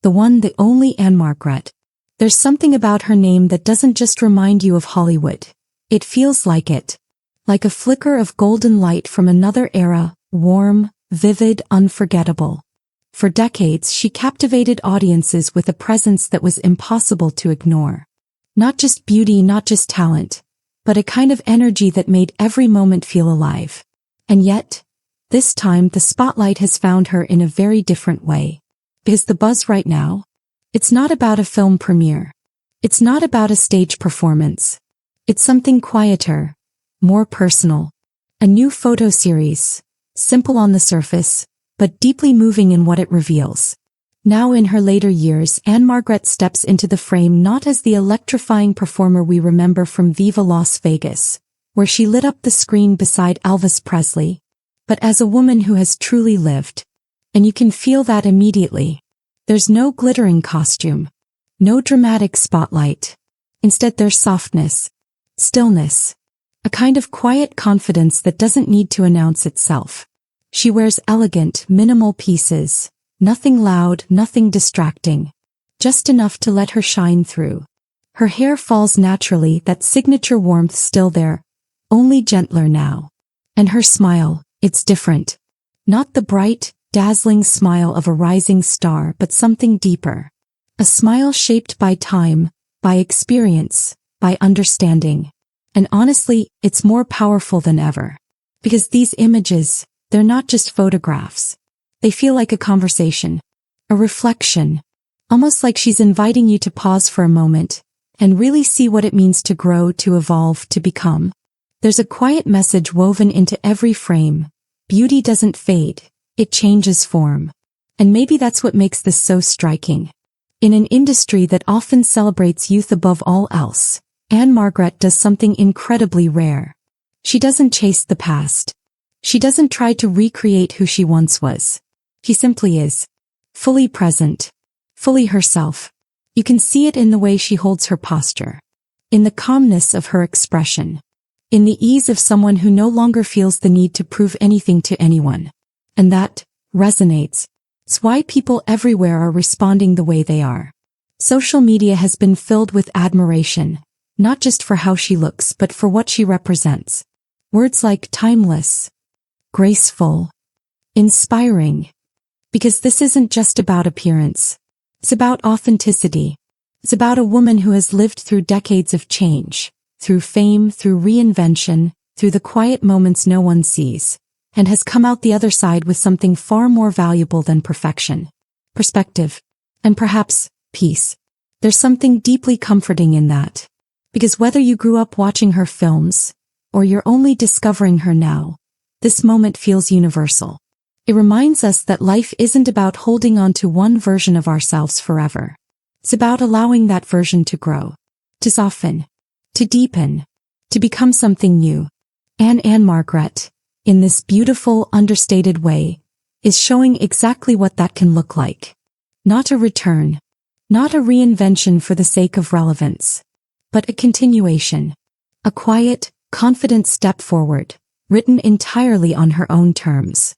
The one, the only Ann-Margret. There's something about her name that doesn't just remind you of Hollywood. It feels like it. Like a flicker of golden light from another era, warm, vivid, unforgettable. For decades, she captivated audiences with a presence that was impossible to ignore. Not just beauty, not just talent, but a kind of energy that made every moment feel alive. And yet, this time the spotlight has found her in a very different way. Because the buzz right now? It's not about a film premiere. It's not about a stage performance. It's something quieter, more personal. A new photo series, simple on the surface, but deeply moving in what it reveals. Now in her later years, Ann-Margret steps into the frame not as the electrifying performer we remember from Viva Las Vegas, where she lit up the screen beside Elvis Presley, but as a woman who has truly lived. And you can feel that immediately. There's no glittering costume, no dramatic spotlight. Instead there's softness, stillness, a kind of quiet confidence that doesn't need to announce itself. She wears elegant, minimal pieces, nothing loud, nothing distracting, just enough to let her shine through. Her hair falls naturally, that signature warmth still there, only gentler now. And her smile, it's different. Not the bright, dazzling smile of a rising star, but something deeper. A smile shaped by time, by experience, by understanding. And honestly, it's more powerful than ever. Because these images, they're not just photographs. They feel like a conversation, a reflection, almost like she's inviting you to pause for a moment and really see what it means to grow, to evolve, to become. There's a quiet message woven into every frame. Beauty doesn't fade, it changes form. And maybe that's what makes this so striking. In an industry that often celebrates youth above all else, Ann-Margret does something incredibly rare. She doesn't chase the past. She doesn't try to recreate who she once was. She simply is. Fully present. Fully herself. You can see it in the way she holds her posture. In the calmness of her expression. In the ease of someone who no longer feels the need to prove anything to anyone. And that resonates. It's why people everywhere are responding the way they are. Social media has been filled with admiration, not just for how she looks, but for what she represents. Words like timeless, graceful, inspiring. Because this isn't just about appearance. It's about authenticity. It's about a woman who has lived through decades of change, through fame, through reinvention, through the quiet moments no one sees, and has come out the other side with something far more valuable than perfection. Perspective. And perhaps, peace. There's something deeply comforting in that. Because whether you grew up watching her films, or you're only discovering her now, this moment feels universal. It reminds us that life isn't about holding on to one version of ourselves forever. It's about allowing that version to grow, to soften, to deepen, to become something new. And Ann-Margret, in this beautiful, understated way, is showing exactly what that can look like. Not a return, not a reinvention for the sake of relevance, but a continuation. A quiet, confident step forward, written entirely on her own terms.